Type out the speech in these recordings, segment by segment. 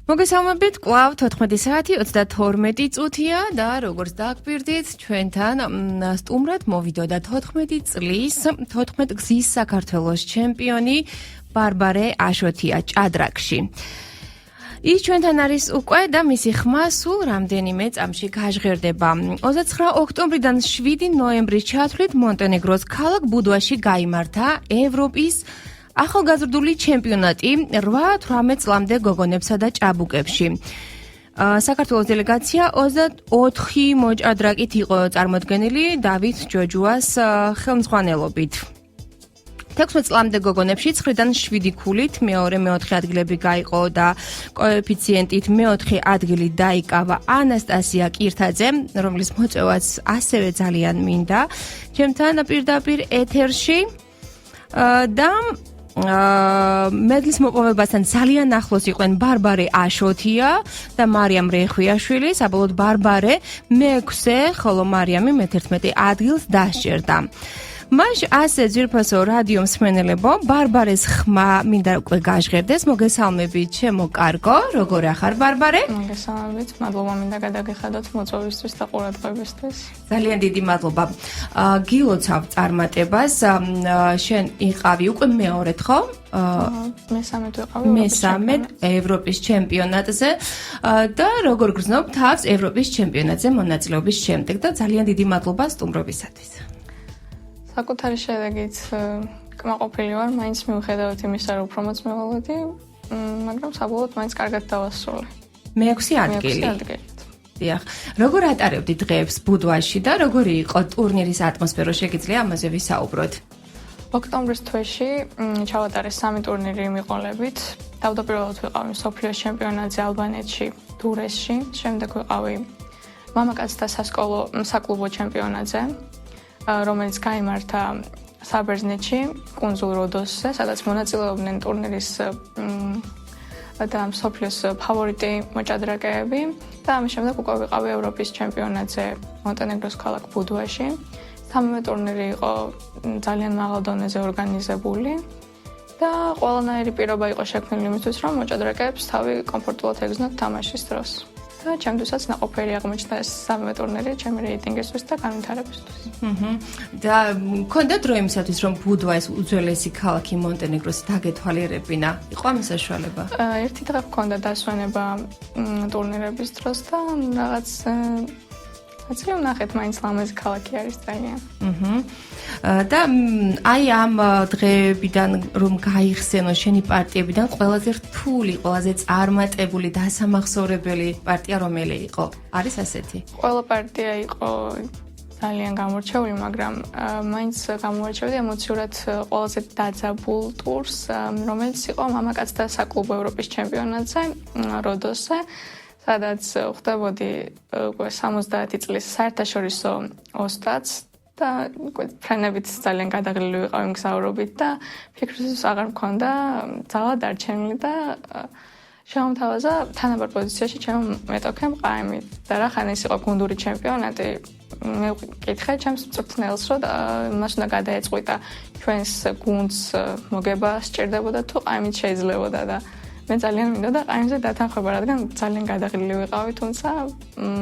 მოგესალმებით, კვლავ 14 საათი 32 წუთია და როგორც დაგვირდით, ჩვენთან სტუმრად მოვიდოდა 14 წლის 14 გზის საქართველოს ჩემპიონი ბარბარე აშოტია ჭადრაკში. ის ჩვენთან არის უკვე და მისი ხმა სულ რამდენიმე წამში გაჟღერდება. 29 ოქტომბრიდან 7 ნოემბრის ჩათვლით მონტენეგროს ქალაქ ბუდვაში გაიმართა ევროპის ახალგაზრდული ჩემპიონატი 8-18 წლამდე გოგონებსა და ჭაბუკებში. საქართველოს დელეგაცია 24 მოჭადრაკით იყო წარმოდგენილი დავით ჯოჯუას ხელმძღვანელობით. 16 წლამდე გოგონებში 9-დან 7 ქულით მეორე-მეოთხე ადგილები გაიყო და კოეფიციენტით მეოთხე ადგილი დაიკავა ანასტასია კირთაძე, რომლის მოწვევაც ასევე ძალიან მინდა. ჩემთან პირდაპირ ეთერში და მედლის მოპოვებასთან ძალიან ახლოს იყვნენ ბარბარე აშოტია და მარიამ რეხვიაშვილი. საბოლოოდ ბარბარე მე-6, ხოლო მარიამი მე-11 ადგილს დასჯერდა. მაშ ასე ძვირფასო რადიო მსმენელებო, ბარბარეს ხმა მინდა უკვე გაჟღერდეს. მოგესალმებით, ჩემო კარგო, როგორ ახარ ბარბარე? მოგესალმებით, მადლობა მინდა გადაგეხადოთ მოწვევისთვის და ყურადღებისთვის. ძალიან დიდი მადლობა. გილოცავ წარმატებას. შენ იყავი უკვე მეორედ, ხო? მესამედ ვიყავი მესამედ ევროპის ჩემპიონატზე და როგორ გრძნობ თავს ევროპის ჩემპიონატზე მონაწილეობის შემდეგ და ძალიან დიდი მადლობა სტუმრობისათვის. საკუთარი შედეგით კმაყოფილი ვარ, მაინც მიუხედავად იმისა, რომ უფრო მოწმევალოდი, მაგრამ საბოლოოდ მაინც კარგად დავასრულე. მე-6 ადგილი. დიახ. როგორ ატარებდი დღეებს ბუდვაში და როგორი იყო ტურნირის ატმოსფერო, შეგიძლია ამაზე ვისაუბროთ? ოქტომბრის თვეში ჩავატარე 3 ტურნირი მიყოლებით. თავდაპირველად ვიყავი მსოფლიოს ჩემპიონატზე ალბანეთში, დურესში, შემდეგ ვიყავი მამაკაცთა საკლუბო ჩემპიონატზე, რომელიც გაიმართა საბერძნეთში, კუნძულ როდოსზე, სადაც მონაწილეობდნენ ტურნირის და მსოფლიოს ფავორიტი მოჭადრაკეები და ამის შემდეგ უკვე ვიყავი ევროპის ჩემპიონატზე მონტენეგროს ქალაქ ბუდვაში. 3 ტურნირი იყო ძალიან მაღალ დონეზე ორგანიზებული და ყველანაირი პირობა იყო შექმნილი იმისთვის, რომ მოჭადრაკეებს თავი კომფორტულად ეგზნოთ თამაშის დროს. და ჩემთვისაც ნაყოფიერი აღმოჩნდა ეს 3 ტურნირი ჩემი რეიტინგისთვის და განვითარებისთვის. და მქონდა დრო იმისათვის, რომ ბუდვა ეს უძველესი ქალაქი მონტენეგროს დაგეთვალიერებინა. იყო ამის საშუალება? ერთი დღე მქონდა დასვენება ტურნირების დროს და რაღაც აცილე ვნახეთ, მაინც ლამაზი ქალაქი არის ძალიან. და აი ამ დღეებიდან რომ გაიხსენო შენი პარტიებიდან ყველაზე რთული, ყველაზე წარმატებული და ასამახსოვრებელი პარტია რომელი იყო? არის ასეთი? ყველა პარტია იყო ძალიან გამორჩეული, მაგრამ მაინც გამორჩევდი ემოციურად ყველაზე დაძაბულ ტურს, რომელიც იყო მამაკაცთა საკლუბო ევროპის ჩემპიონატზე, როდოსზე, სადაც ხვდებოდი უკვე 70 წლის საერთაშორისო ოსტატს და ფრენებით ძალიან გადაღლილი ვიყავი მგზავრობით და ფიქრისთვის აღარ მქონდა ძალა დარჩენილი და შემომთავაზა თანაბარ პოზიციაში ჩემო მეტოქემ ყაიმი და რახან ეს იყო გუნდური ჩემპიონატი, მე ვკითხე ჩემს მწვრთნელს, რომ მას უნდა გადაეწყვიტა ჩვენს გუნდს მოგება სჭირდებოდა თუ ყაიმით შეიძლებოდა და მე ძალიან მინდოდა ყაიმზე დათანხმება, რადგან ძალიან გადაღლილი ვიყავი, თუმცა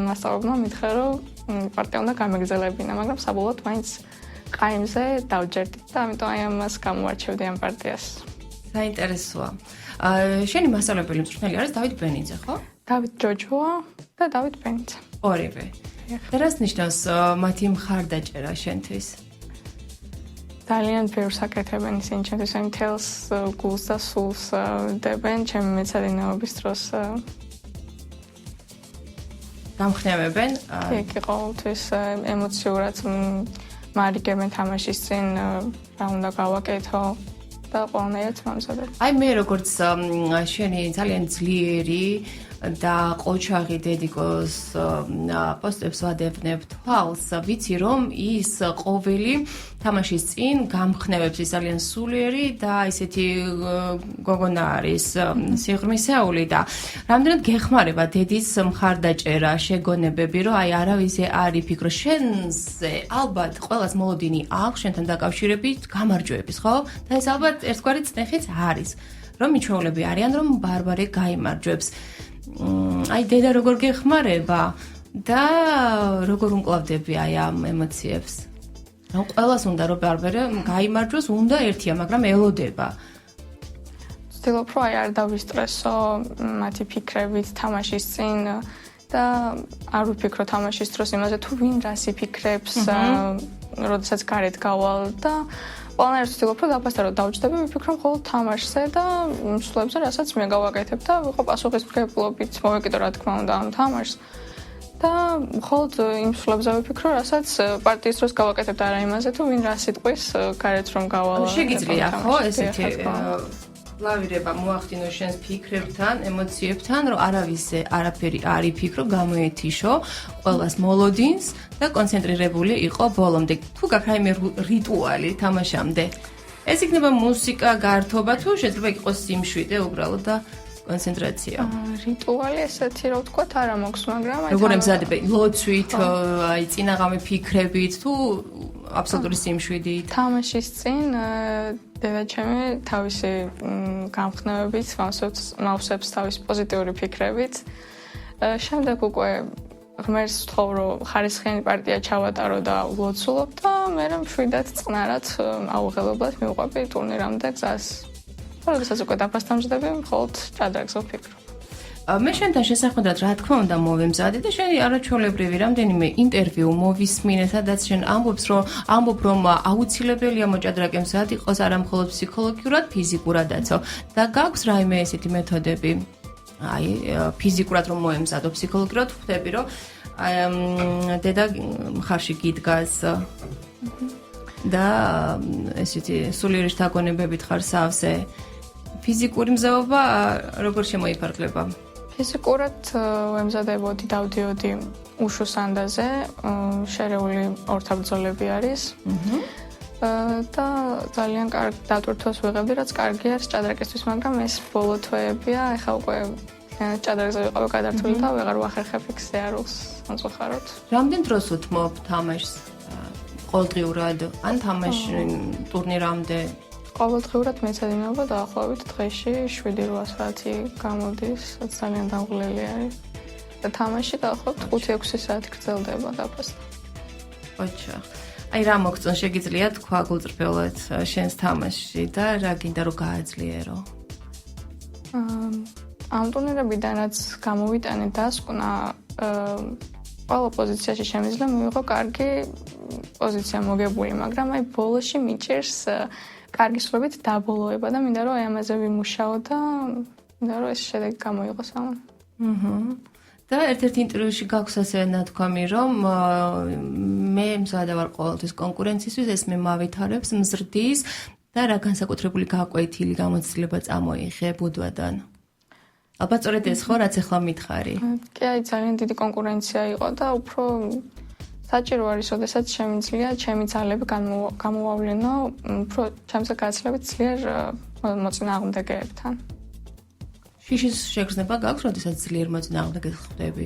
მასწავლებელმა მითხრა, რომ პარტია უნდა გამეგზელებინა, მაგრამ საბოლოოდ მაინც ყაიმზე დავჯერდით და ამიტომ აი ამას გამოვარჩევდი ამ პარტიას. საინტერესოა. შენი მასწავლებელი მწვრთნელი არის დავით ბენიძე, ხო? დავით ჯოჯუა და დავით ბენიძე. ორივე. და რას ნიშნავს მათი მხარდაჭერა შენთვის? ძალიან ბევრს აკეთებენ ისინი ჩემთვის, მთელს გულს და სულს დებენ ჩემი მეცადინეობის დროს. გამხნევებენ? კი, ყოველთვის ემოციურად მარიგებენ თამაშის წინ, რა უნდა გავაკეთო და ყველანაირად მომზადებ. აი მე როგორც შენი ძალიან ძლიერი და ყოჩაღი დედიკოს პოსტებს ვადევნებ თვალს, ვიცი რომ ის ყოველი თამაშის წინ გამხნევებს, ის ძალიან სულიერი და ისეთი გოგონა არის სიღრმისეული და რამდენად გეხმარება დედის მხარდაჭერა, შეგონებები, რომ აი არავის არ იფიქრო შენზე, ალბათ ყველას მოლოდინი აქვს შენთან დაკავშირებით გამარჯვების, ხო? და ეს ალბათ ერთგვარი წნეხიც არის, რომ მიჩვეულები არიან, რომ ბარბარე გაიმარჯვებს. აი დედა როგორ გეხმარება და როგორ უმკლავდები აი ამ ემოციებს? რა ყველას უნდა რომ ბარბერე გაიმარჯვოს, უნდა ერთია, მაგრამ ელოდება. ვცდილობ რომ აი არ დავისტრესო მათი ფიქრებით თამაშის წინ და არ ვფიქრო თამაშის დროს იმაზე თუ ვინ რას იფიქრებს, როდესაც გარეთ გავალ და ყველანაირად ვცდილობ რომ დაფასტარო დავჯდები, ვიფიქრო მხოლოდ თამაშზე და მსვლებზე, რასაც მე გავაკეთებ და ვიყო პასუხისმგებლობით მოვეკიდო რა თქმა უნდა ამ თამაშს. და მხოლოდ იმ სულებზე ვიფიქრო, რასაც პარტიის დროს გავაკეთებ და არა იმაზე თუ ვინ რა სიტყვის გარეთ რომ გავალ. შეგიძლია ხო ესეთი ლავირება მოახდინო შენს ფიქრებთან, ემოციებთან, რომ არავისზე არაფერი არ იფიქრო, გამოეთიშო, ყველას მოლოდინს და კონცენტრირებული იყო ბოლომდე. თუ გაქვს რაიმე რიტუალი თამაშამდე. ეს იქნება მუსიკა, გართობა თუ შეიძლება იყოს სიმშვიდე უბრალოდ და კონცენტრაცია. რიტუალი ესეთი რა ვთქვა, არა მაქვს, მაგრამ აი როგორ ემზადება ლოცვით, აი წინაღამე ფიქრებით თუ აბსოლუტური სიმშვიდით. თამაშის წინ დედა ჩემი თავისი გამხნევებით მავსებს თავისი პოზიტიური ფიქრებით. შემდეგ უკვე ღმერთს ვთხოვ, რომ ხარისხიანი პარტია ჩავატარო და ვლოცულობ და მე მშვიდად წყნარად აუღელებლად მივყვები ტურნირამდე გზას. როდესაც უკვე დაფასტამჯდები, მხოლოდ ჭადრაკზე ვფიქრობ. მე შენთან შესახვედრად რა თქმა უნდა მოვემზადე და შენი არაჩვეულებრივი რამდენიმე ინტერვიუ მოვისმინე, სადაც შენ ამბობ რომ აუცილებელია მოჭადრაკე მზად იყოს არა მხოლოდ ფსიქოლოგიურად, ფიზიკურადაცო. და გაქვს რაიმე ესეთი მეთოდები? აი ფიზიკურად რომ მოემზადო, ფსიქოლოგიურად ხვდები რომ დედა მხარში გიდგას და ესეთი სულიერი შთაგონებებით ხარ სავსე. ფიზიკური მზაობა როგორ შემოიფარგლება? ფიზიკურად ვემზადებოდი, დავდიოდი უშუს ანდაზე, შერეული ორთაბრძოლები არის. და ძალიან კარგ დატვირთვას ვიღებდი, რაც კარგი არის ჭადრაკისთვის, მაგრამ ეს ბოლო თვეებია, ეხლა უკვე ჭადრაკზე ვიყავი გადართული და ვეღარ ვახერხებ იქ სიარულს სამწუხაროდ. რამდენ დროს უთმობ თამაშს? ყოველდღიურად ან თამაში ტურნირამდე? ყოველდღიურად მეცადინეობა დაახლოებით დღეში 7-8 საათი გამოდის, რაც ძალიან დამღლელი არის. და თამაში დაახლოებით 5-6 საათი გრძელდება დაფასდა. ოჩახ. აი რა მოგწონ შეგიძლია თქვა გულწრფელად შენს თამაშში და რა გინდა რომ გააძლიერო? ამ ტურნირებიდანაც გამოვიტანე დასკვნა, ყველა პოზიციაში შემიძლია მივიღო კარგი პოზიცია მოგებული, მაგრამ აი ბოლოში მიჭირს კარგი სრულებით დაბოლოება და მინდა რომ აი ამაზე ვიმუშაო და მინდა რომ ეს შედეგი გამოიღოს ამან. და ერთ-ერთი ინტერვიუში გაქვს ასე ნათქვამი, რომ მე მზადა ვარ ყოველთვის კონკურენციისთვის, ეს მე მავითარებს, მზრდის და რა განსაკუთრებული გაკვეთილი გამოცდილება წამოიღე ბუდვადან. ალბათ სწორედ ეს ხო, რაც ახლა მითხარი. კი, აი ძალიან დიდი კონკურენცია იყო და უფრო საჭირო არის, როდესაც შემიძლია ჩემი ძალები გამოვავლენო, უფრო ჩემზე გაცილებით ძლიერ მოწინააღმდეგეებთან. შიშის შეგრძნება გაქვს, როდესაც ძლიერ მოწინააღმდეგეს ხვდები?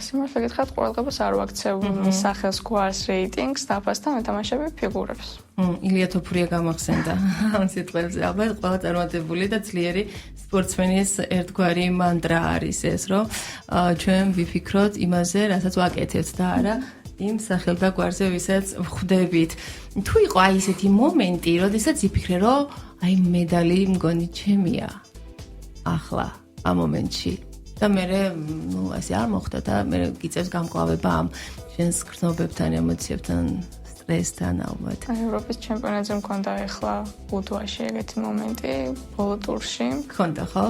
სიმართლე გითხრათ, ყურადღებას არ ვაქცევ მის სახელს, გვარს, რეიტინგს, დაფასდა მეთამაშები ფიგურებს. ილია თოფურია გამახსენდა ამ სიტყვებზე. ალბათ ყველა წარმატებული და ძლიერი სპორტსმენის ერთგვარი მანტრა არის ეს, რომ ჩვენ ვიფიქროთ იმაზე, რასაც ვაკეთებთ და არა იმ სახელ და გვარზე, ვისაც ვხვდებით. თუ იყო აი ესეთი მომენტი, როდესაც იფიქრე, რომ აი მედალი მგონი ჩემია. ახლა ამ მომენტში და მე ასე არ მოხდა და მე გიწევს გამკლავება ამ შენს გრძნობებთან, ემოციებთან, სტრესთან ალბათ. ევროპის ჩემპიონატზე მქონდა ახლა ბუდვაში ეგეთი მომენტი, ბოლო ტურში. მქონდა ხო?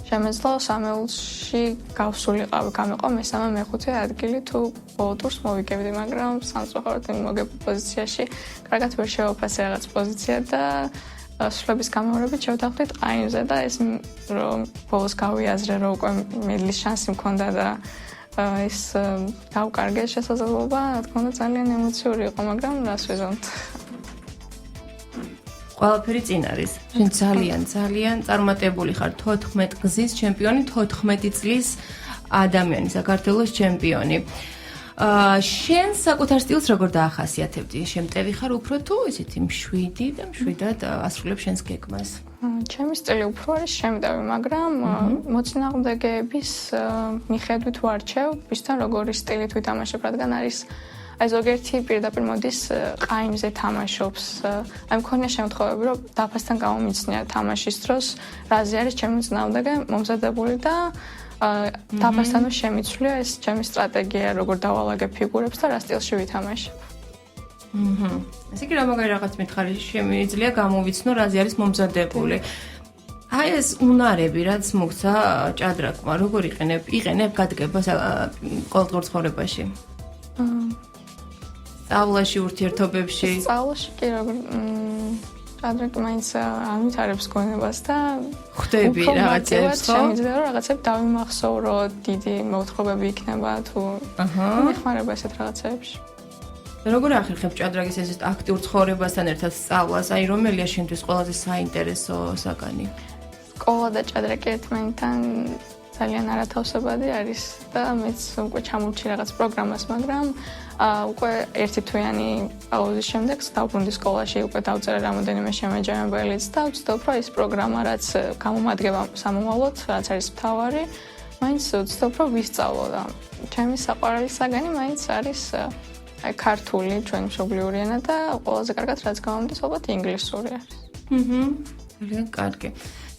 შემეძლო სამეულში გავსულიყავი, გამეყო მესამე მეხუთე ადგილი თუ ბოლო ტურს მოვიკებდი, მაგრამ სამწუხაროდ იმ მოგებულ პოზიციაში კარგად ვერ შევაფასე რაღაც პოზიცია და სულების გამორებით შევთანხმდით ყაიმზე და ეს რომ ბოლოს გავიაზრე რომ უკვე მედლის შანსი მქონდა და ეს გავკარგე შესაძლებლობა, რა თქმა უნდა ძალიან ემოციური იყო, მაგრამ რას ვიზამთ. ყველაფერი წინ არის. შენ ძალიან წარმატებული ხარ, 14 გზის ჩემპიონი, 14 წლის ადამიანი, საქართველოს ჩემპიონი. შენ საკუთარ სტილს როგორ დაახასიათებდი? შემტევი ხარ უფრო თუ ისეთი მშვიდი და მშვიდად ასრულებ შენს გეგმას? ჩემი სტილი უფრო არის შემტევი, მაგრამ მოწინააღმდეგეების მიხედვით ვარჩევ, ვისთან როგორი სტილით ვითამაშებ, რადგან არის აი ზოგიერთი პირდაპირ მოდის ყაიმზე თამაშობს. აი მქონია შემთხვევები, რომ დაფასთან გამომიცნია თამაშის დროს, რაზე არის ჩემი მოწინააღმდეგე მომზადებული და დაფასთან შემიცვლია ეს ჩემი სტრატეგია, როგორ დავალაგებ ფიგურებს და რა სტილში ვითამაშებ. ესე იგი რა მაგარი რაღაც მითხარი შემიძლია გამოვიცნო რაზე არის მომზადებული. აი ეს უნარები რაც მოგცა ჭადრაკმა, როგორ იყენებ გადგებას ყოველდღიურ ცხოვრებაში? სწავლაში, ურთიერთობებში? სწავლაში კი როგორ ჭადრაკი მაინც ამითარებს გონებას და ხვდები რაღაცებს, ხო? შემიძლია რომ რაღაცები დავიმახსოვრო, დიდი მოთხრობები იქნება თუ მეხმარება ესეთ რაღაცებში. როგორ ახერხებ ჭადრაკის ეს აქტიურ ცხოვრებასთან ერთად სწავლას? აი რომელია შენთვის ყველაზე საინტერესო საგანი? სკოლა და ჭადრაკი ერთმანეთთან ძალიან არათავსებადი არის და მეც უკვე ჩამოვჭი რაღაც პროგრამას, მაგრამ უკვე ერთი თვიანი პაუზის შემდეგ დავბრუნდი სკოლაში, უკვე დავწერე რამოდენიმე შემაჯამებელიც და ვცდობ, რომ ეს პროგრამა, რაც გამომადგება სამომავლოდ, რაც არის მთავარი, მაინც ვცდობ, რომ ვისწავლო და ჩემი საყვარელი საგანი მაინც არის აი ქართული, ჩვენი მშობლიური ენა და ყველაზე კარგად რაც გამომდის, ალბათ ინგლისური არის. ძალიან კარგი.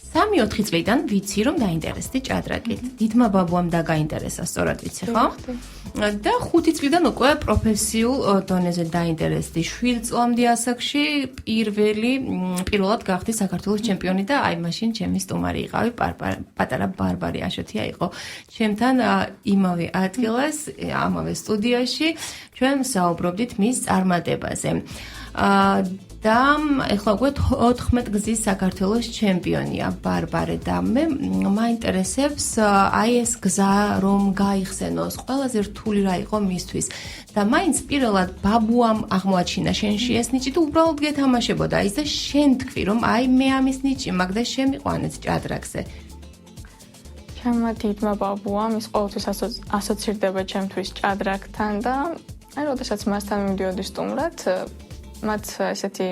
3-4 წლიდან ვიცი რომ დაინტერესდი ჭადრაკით. დიდმა ბაბუამ დაგაინტერესა, სწორად ვიცი, ხო? და 5 წლიდან უკვე პროფესიულ დონეზე დაინტერესდი. 7 წლამდე ასაკში პირველად გახდი საქართველოს ჩემპიონი და აი მაშინ ჩემი სტუმარი იყავი, პატარა ბარბარე აშოტია იყო. ჩემთან იმავე ადგილას, ამავე სტუდიაში ჩვენ საუბრობდით მის წარმატებაზე. და ეხლა უკვე 14 გზის საქართველოს ჩემპიონია ბარბარე და მე მაინტერესებს აი ეს გზა რომ გაიხსენოს, ყველაზე რთული რა იყო მისთვის და მაინც პირველად ბაბუამ აღმოაჩინა შენში ეს ნიჭი თუ უბრალოდ გეთამაშებოდა ის და შენ თქვი რომ აი მე ამის ნიჭი მაგ და შემიყვანეთ ჭადრაკზე. ჩემმა დიდმა ბაბუამ ის ყოველთვის ასოცირდება ჩემთვის ჭადრაკთან და აი როდესაც მასთან მივდიოდი სტუმრად მათ ესეთი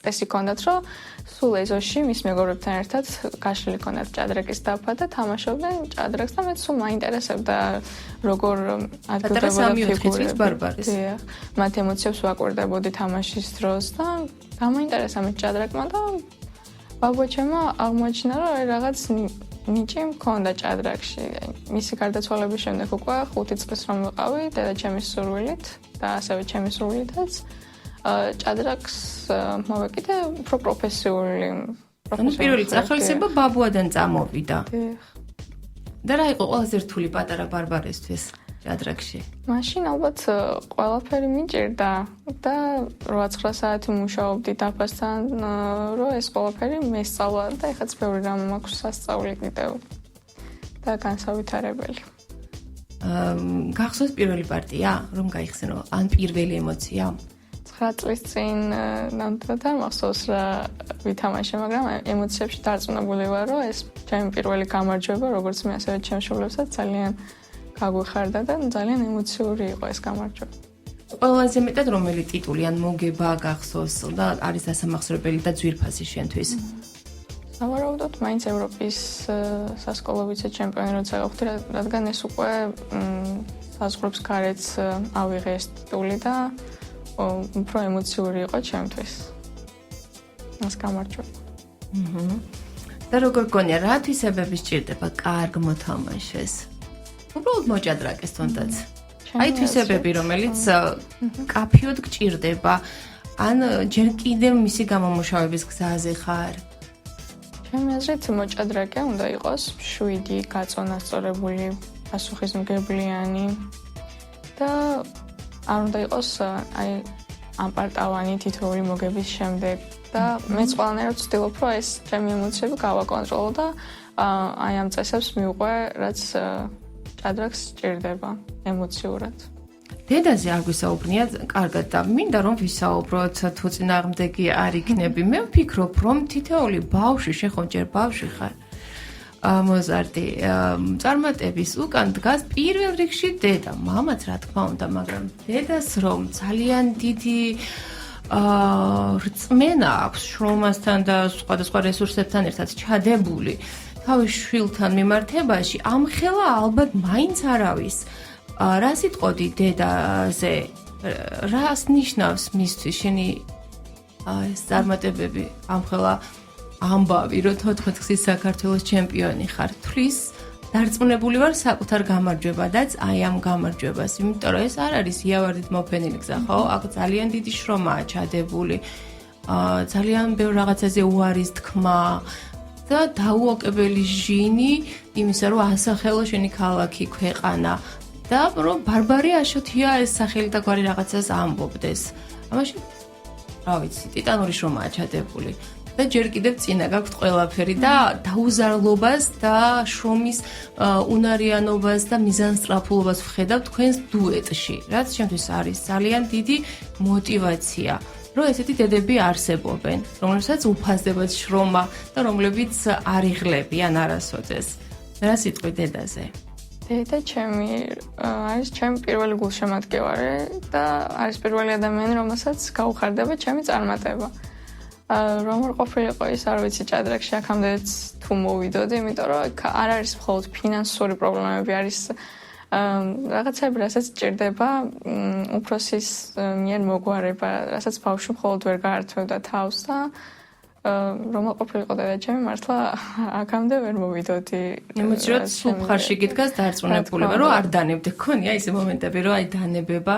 წესი ჰქონდათ, რომ სულ ეზოში მის მეგობრებთან ერთად გაშლილი ჰქონდათ ჭადრაკის დაფა და თამაშობდნენ ჭადრაკს და მეც სულ მაინტერესებდა როგორ ადგილდებოდა ფიგურები. ბარბარეს. მათ ემოციებს ვაკვირდებოდი თამაშის დროს და დამაინტერესა მე ჭადრაკმა და ბაბუაჩემმა აღმოაჩინა, რომ რაღაც ნიჭი მქონდა ჭადრაკში. მისი გარდაცვალების შემდეგ უკვე 5 წლის რომ ვიყავი დედაჩემის სურვილით და ასევე ჩემი სურვილითაც ჭადრაკს მოვეკიდე უფრო პროფესიული. პირველი წახალისება ბაბუადან წამოვიდა. და რა იყო ყველაზე რთული პატარა ბარბარესთვის ჭადრაკში? მაშინ ალბათ ყველაფერი მიჭირდა და 8-9 საათი მუშაობდი დაფასთან, რომ ეს ყველაფერი მესწავლა და ეხაც ბევრი რამ მაქვს სასწავლი კიდევ და განსავითარებელი. გახსოვს პირველი პარტია, რომ გაიხსენო, ან პირველი ემოცია? 9 წლის წინ ნამდვილად არ მახსოვს რა ვითამაშე, მაგრამ ემოციებში დარწმუნებული ვარ, რომ ეს ჩემი პირველი გამარჯვება, როგორც მე ასევე ჩემს შობლებსაც ძალიან გაგვეხარდა და ძალიან ემოციური იყო ეს გამარჯვება. ყველაზე მეტად რომელი ტიტული ან მოგება გახსოვს და არის დასამახსოვრებელი და ძვირფასი შენთვის? სავარაუდოდ მაინც ევროპის სასკოლო ვიცე-ჩემპიონი როცა გავხდი, რადგან ეს უკვე საზღვრებს გარეთ ავიღე ეს ტიტული და უფრო ემოციური იყო ჩემთვის. ეს გამარჯვება. და როგორ გონია, რა თვისებები სჭირდება კარგ მოთამაშეს? უბრალოდ მოჭადრაკეს თუნდაც. აი თვისებები, რომელიც კაფიოდ გჭირდება, ან ჯერ კიდევ მისი გამომუშავების გზაზე ხარ? ჩემი აზრით მოჭადრაკე უნდა იყოს მშვიდი, გაწონასწორებული, პასუხისმგებლიანი და არ უნდა იყოს აი ამპარტავანი თითოეული მოგების შემდეგ და მეც ყველანაირად ვცდილობ, რომ ეს ჩემი ემოციები გავაკონტროლო და აი ამ წესებს მივყვე, რაც ჭადრაკს სჭირდება ემოციურად. დედაზე არ გვისაუბრნია, კარგად და მინდა რომ ვისაუბროთ თუ წინააღმდეგი არ იქნები. მე ვფიქრობ, რომ თითოეული ბავშვი, შენ ხომ ჯერ ბავშვი ხარ, მოზარტი წარმატების უკან დგას პირველ რიგში დედა, მამაც რა თქმა უნდა, მაგრამ დედას რომ ძალიან დიდი რწმენა აქვს შრომასთან და სხვადასხვა რესურსებთან ერთად ჩადებული თავის შვილთან მიმართებაში, ამხელა ალბათ მაინც არავის რა სიტყოდი დედაზე, რას ნიშნავს მისთვის შენი ეს წარმატებები, ამხელა ამბავი, რომ 14 გზის საქართველოს ჩემპიონი ხარ, თვლის დარწმუნებული ვარ საკუთარ გამარჯვებადაც, აი ამ გამარჯვებას, იმიტომ რომ ეს არ არის იავარდით მოფენილი გზა, ხო? აქ ძალიან დიდი შრომაა ჩადებული, ძალიან ბევრ რაღაცაზე უარის თქმა და დაუოკებელი ჟინი იმისა, რომ ასახელო შენი ქალაქი, ქვეყანა და რომ ბარბარე აშოთია ეს სახელი და გვარი რაღაცას ამბობდეს. ამაში რა ვიცი, ტიტანური შრომაა ჩადებული. და ჯერ კიდევ წინა გაქვთ ყველაფერი და დაუზარლობას და შრომის უნარიანობას და მიზანსწრაფულობას ვხედავ თქვენს დუეტში, რაც ჩემთვის არის ძალიან დიდი мотиваცია, რომ ესეთი დედები არსებობენ, რომლებსაც უფასდებათ შრომა და რომლებიც არ იღლებიან არასოდეს. რა სიტყვი დედაზე? დედა ჩემი არის ჩემი პირველი გულშემატკივარი და არის პირველი ადამიანი, რომელსაც გაუხარდება ჩემი წარმატება. რომ არ ყოფილიყო ის არ ვიცი ჭადრაკში აქამდეც თუ მოვიდოდი, იმიტომ რომ არ არის მხოლოდ ფინანსური პრობლემები, არის რაღაცები, რასაც ჭირდება უფროსის მიერ მოგვარება, რასაც ბავშვი მხოლოდ ვერ გაართმევდა თავს და რომ არ ყოფილიყო დედა ჩემი, მართლა აქამდე ვერ მოვიდოდი. ემოციურად სულ მხარში გიდგას დარწმუნებულება, რომ არ დანებდე. გქონია ისე მომენტები, რომ აი დანებება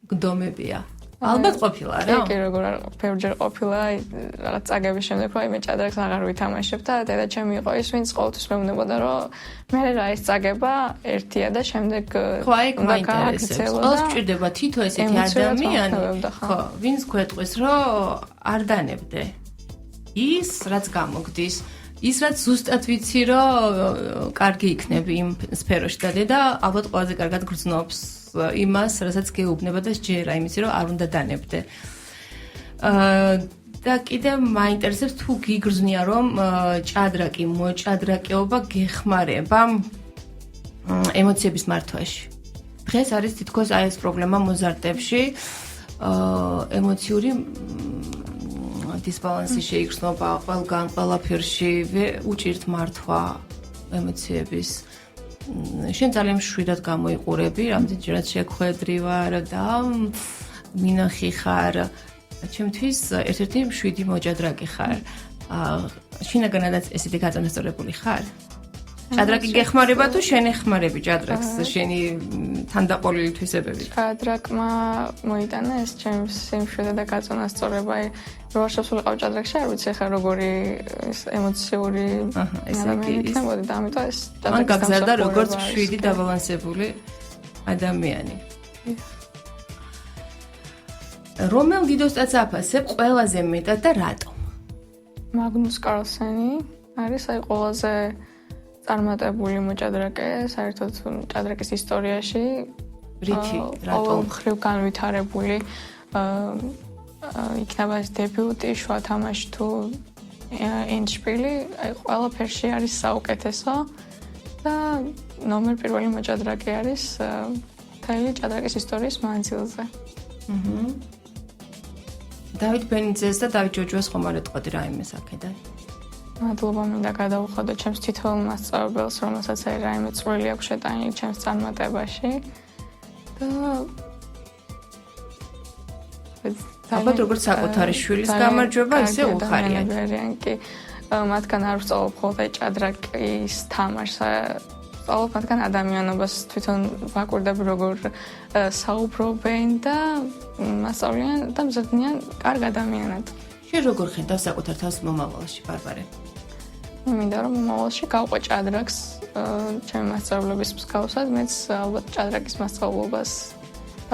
გდომებია. ალბათ ყოფილა რა. კი, როგორ ბევრჯერ ყოფილა, რაღაც წაგების შემდეგ, რომ მე ჭადრაკს აღარ ვითამაშებ და დედა ჩემი იყო ის, ვინც ყოველთვის მეუბნებოდა, რომ მე რა ეს წაგება ერთია და შემდეგ ხო, აი მაინტერესებს. ყველს ჭირდება თითო ესეთი ადამიანი, ხო, ვინც გვეტყვის, რომ არ დანებდე. ის, რაც გამოგდის, ის რაც ზუსტად ვიცი, რომ კარგი იქნები იმ სფეროში და დედა ალბათ ყველაზე კარგად გრძნობს იმას, რასაც გეუბნება და სჯერა, იმისი რომ არ უნდა დანებდე. და კიდევ მაინტერესებს თუ გიგრძნია რომ ჭადრაკი, მოჭადრაკეობა გეხმარება ემოციების მართვაში. დღეს არის თითქოს აი ეს პრობლემა მოზარტებში, ემოციური დისბალანსი შეიგრძნობა ყველგან, ყველაფერში, უჭირთ მართვა ემოციების. შენ ძალიან მშვიდად გამოიყურები, რამდენჯერაც შეგვედრი ვარ და მინახი ხარ. ჩემთვის ერთ-ერთი მშვიდი მოჭადრაკე ხარ. შინაგანადაც ესეთი გაწონასწორებული ხარ? ჭადრაკი გეხმარება თუ შენ ეხმარები ჭადრაკს, შენი თანდაყოლილი თვისებები? ჭადრაკმა მოიტანა ეს ჩემს სიმშვიდე და გაწონასწორება. რო არ შესულიყავ ჭადრაკში, არ ვიცი ხა როგორი ემოციური ადამიანი იქნებოდი და ამიტომ ეს ჭადრაკი მან გაგზავნა როგორც მშვიდი დაბალანსებული ადამიანი. რომელ დიდოსტაც აფასებ ყველაზე მეტად და რატო? მაგნუს კარლსენი არის აი ყველაზე წარმატებული მოჭადრაკე საერთოდ ჭადრაკის ისტორიაში. რითი, რატო? მხრივ განვითარებული იქნება ეს დებიუტი, შუა თამაში თუ ენდშპილი, აი ყველაფერში არის საუკეთესო და ნომერ პირველი მოჭადრაკე არის მთელი ჭადრაკის ისტორიის მანძილზე. დავით ბენიძეს და დავით ჯოჯოას ხომ არ ეტყოდი რაიმე აქედან? მადლობა მინდა გადავუხადო ჩემს თითოეულ მასწავლებელს, რომელსაც აი რაიმე წვლილი აქვს შეტანილი ჩემს წარმატებაში და ალბათ როგორც საკუთარი შვილის გამარჯვება, ისე უხარიათ. კი, მათგან არ ვსწავლობ მხოლოდ აი ჭადრაკის თამაშს, ვსწავლობ მათგან ადამიანობას, თვითონ ვაკვირდები როგორ საუბრობენ და მასწავლიან და მზადნიან კარგ ადამიანად. შენ როგორ ხედავ საკუთარ თავს მომავალში, ბარბარე? მინდა რომ მომავალში გავყვე ჭადრაკს, ჩემი მასწავლებლების მსგავსად, მეც ალბათ ჭადრაკის მასწავლობას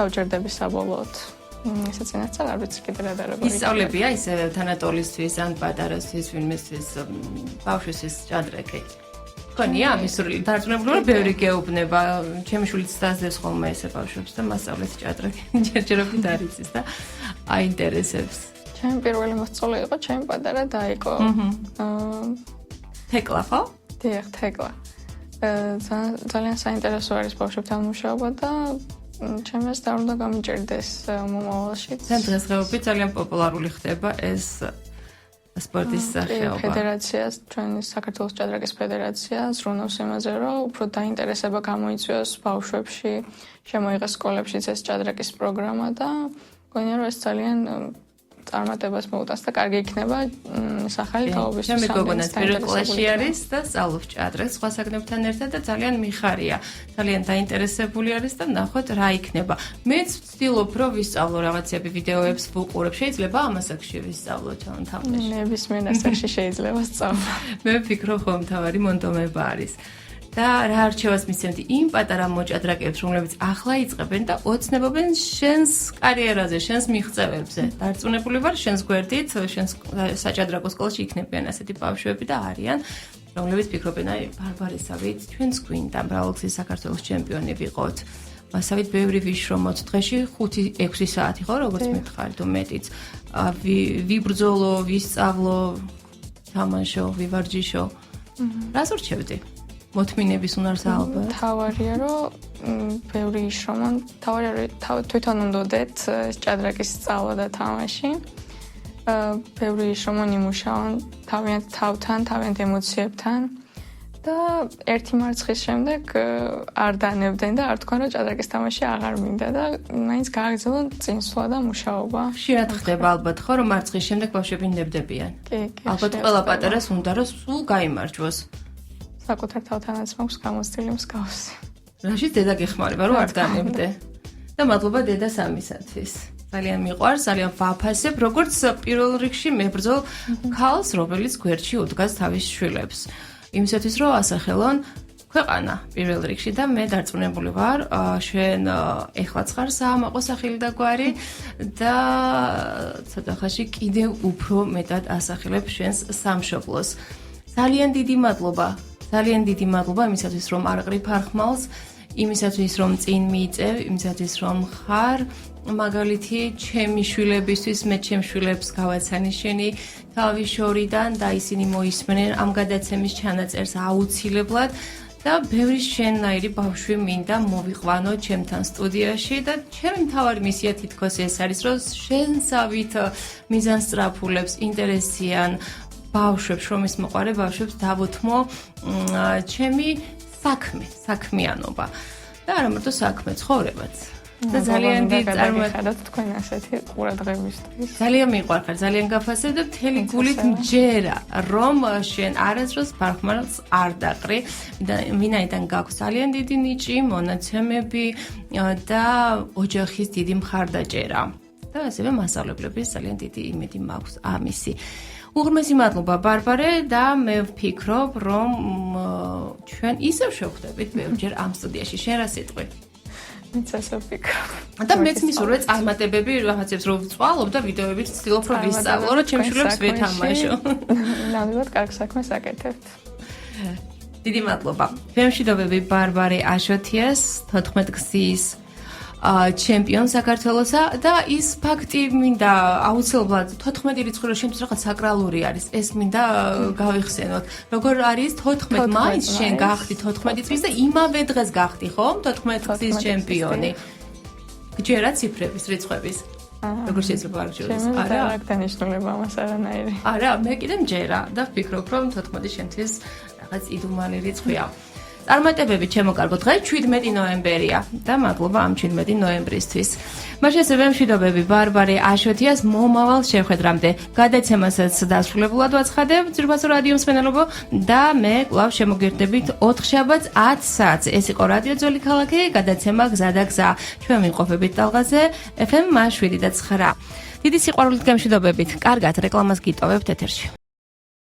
დავჯერდები საბოლოოდ. ისე წინასწარ არ ვიცი კიდე რა დარაბა. ისწავლებია ისე თანატოლისთვის ან პატარასთვის, ვინმესთვის ბავშვისთვის ჭადრაკი. ქონია ამის დარწმუნებული ბევრი გეუბნება, ჩემი შვილიც დასდევს ხოლმე ესე ბავშვებს და მასწავლებს ჭადრაკი. ჯერჯერობით არ იცის და აინტერესებს. ჩემი პირველი მოსწავლე იყო ჩემი პატარა დაიკო. თეკლა ხო? დიახ, თეკლა. ძალიან საინტერესო არის ბავშვებთან მუშაობა და ჩემს და უნდა გამიჭირდეს მომავალში. დღესდღეობით ძალიან პოპულარული ხდება ეს სპორტის სახეობა. ფედერაციას, ჩვენი საქართველოს ჭადრაკის ფედერაციას ზრუნავს იმაზე, რომ უფრო დაინტერესება გამოიწვიოს ბავშვებში, შემოიღეს სკოლებშიც ეს ჭადრაკის პროგრამა და მგონია, რომ ეს ძალიან წარმატებას მოუტანს და კარგი იქნება სახალი თაობისთვის. ჩემი გოგონაც პირველ კლასში არის და სწავლობს ჭადრაკს სხვა საგნებთან ერთად და ძალიან მიხარია. ძალიან დაინტერესებული არის და ნახოთ რა იქნება. მეც ვცდილობ რომ ვისწავლო რაღაცები, ვიდეოებს ვუყურებ. შეიძლება ამ ასაკში ვისწავლო თამაში. ნებისმიერ ასაკში შეიძლება სწავლო. მე ვფიქრობ რომ თავარი მონდომება არის. და რა არჩევას მისცემდი იმ პატარა მოჭადრაკეებს, რომლებიც ახლა იწყებენ და ოცნებობენ შენს კარიერაზე, შენს მიღწევებზე. დარწმუნებული ვარ, შენს გვერდით, შენს საჭადრაკო სკოლაში იქნებიან ასეთი ბავშვები და არიან, რომლებიც ფიქრობენ, აი, ბარბარესავით, ჩვენს გვინდა მრავალგზის საქართველოს ჩემპიონი ვიყოთ. მასავით ბევრი ვიშრომოთ დღეში 5-6 საათი ხო, როგორც მითხარით, მეტიც. ვიბრძოლო, ვისწავლო, თამაშო, ვივარჯიშო. რას ურჩევდი? მოთმინების უნარს ალბათ. თავარია რომ ბევრი იშრომონ, თავარია რომ თვითონ უნდოდეთ ჭადრაკის სწავლა და თამაში. ბევრი იშრომონ იმუშაონ თავიანთ თავთან, თავიანთ ემოციებთან და ერთი მარცხის შემდეგ არ დანებდნენ და არ თქვენ რომ ჭადრაკის თამაში აღარ მინდა და მაინც გააგრძელონ წინსვლა და მუშაობა. ხშირად ხდება ალბათ ხო რომ მარცხის შემდეგ ბავშვები ნებდებიან. კი. ალბათ ყველა პატარას უნდა რომ სულ გაიმარჯვოს. საკუთარ თავთანაც მაქვს გამოცდილი მსგავსი. რაშიც დედა გეხმარება რომ არ დანებდე. და მადლობა დედას ამისათვის. ძალიან მიყვარს, ძალიან ვაფასებ, როგორც პირველ რიგში მებრძოლ ქალს, რომელიც გვერდში უდგას თავის შვილებს. იმისათვის რომ ასახელონ ქვეყანა პირველ რიგში და მე დარწმუნებული ვარ, შენ ეხლაც ხარ საამაყო სახელი და გვარი და ცოტა ხანში კიდევ უფრო მეტად ასახელებ შენს სამშობლოს. ძალიან დიდი მადლობა. ძალიან დიდი მადლობა იმისათვის, რომ არ ყრიფ არხმალს, იმისათვის, რომ წინ მიიწევ, იმისათვის, რომ ხარ მაგალითი ჩემი შვილებისთვის, მე ჩემ შვილებს გავაცანი შენი თავის შორიდან და ისინი მოისმენენ ამ გადაცემის ჩანაწერს აუცილებლად და ბევრი შენნაირი ბავშვი მინდა მოვიყვანო ჩემთან სტუდიაში და ჩემი მთავარი მისია თითქოს ეს არის, რომ შენსავით მიზანსწრაფულებს ინტერესიან ბავშვებს, რომის მოყარე ბავშვებს დავუთმო ჩემი საქმიანობა. და არა მარტო საქმე, ცხოვრებაც. და ძალიან დიდ წარმატებას თქვენ ასეთი ყურადღებისთვის. ძალიან მიყვარხარ, ძალიან გაფასებ და მთელი გულით მჯერა, რომ შენ არასდროს ფარხმალს არ დაყრი და ვინაიდან გაქვს ძალიან დიდი ნიჭი, მონაცემები და ოჯახის დიდი მხარდაჭერა. და ასევე მასწავლებლების ძალიან დიდი იმედი მაქვს ამისი. უღრმესი მადლობა ბარბარე და მე ვფიქრობ, რომ ჩვენ ისევ შევხვდებით ბევრჯერ ამ სტუდიაში. შენ რა სიტყვი? მეც ასე ვფიქრობ. და მეც მისურვე წარმატებები რაღაცებს რომ ვწვალობ და ვიდეოებით ვცდილობ რომ ვისწავლო, რომ ჩემ შვილებს ვეთამაშო. ნამდვილად კარგ საქმეს აკეთებთ. დიდი მადლობა. ფემშვიდობები ბარბარე აშოტიას, 14 გზის ჩემპიონ საქართველოსა და ის ფაქტი მინდა აუცილებლად 14 რიცხვი რომ შემთხვევით რაღაც საკრალური არის ეს მინდა გავიხსენოთ როგორ არის 14 მაისს შენ გახდი 14 წლის და იმავე დღეს გახდი ხომ 14 წლის ჩემპიონი გჯერა ციფრების რიცხვების როგორ შეიძლება არ გჯეროს არა არ დანიშნულება ამას არანაირი არა მე კიდე მჯერა და ვფიქრობ რომ 14 შემთხვევით რაღაც იდუმალი რიცხვია წარმატებები ჩემო კარგო დღე 17 ნოემბერია და მადლობა ამ 17 ნოემბრისთვის. მას ასევე მშვიდობები ბარბარე აშოტიას მომავალ შეხვედრამდე. გადაცემასაც დასრულებულად ვაცხადებ ძვირფასო რადიო მსმენელობო და მე კვლავ შემოგერთდებით 4 შაბათს 10 საათს. ეს იყო რადიო ძველი ქალაქი, გადაცემა გზა და გზა. ჩვენ ვიმყოფებით ტალღაზე FM 7 და 9. დიდი სიყვარულით გემშვიდობებით. კარგად რეკლამას გიტოვებთ ეთერში.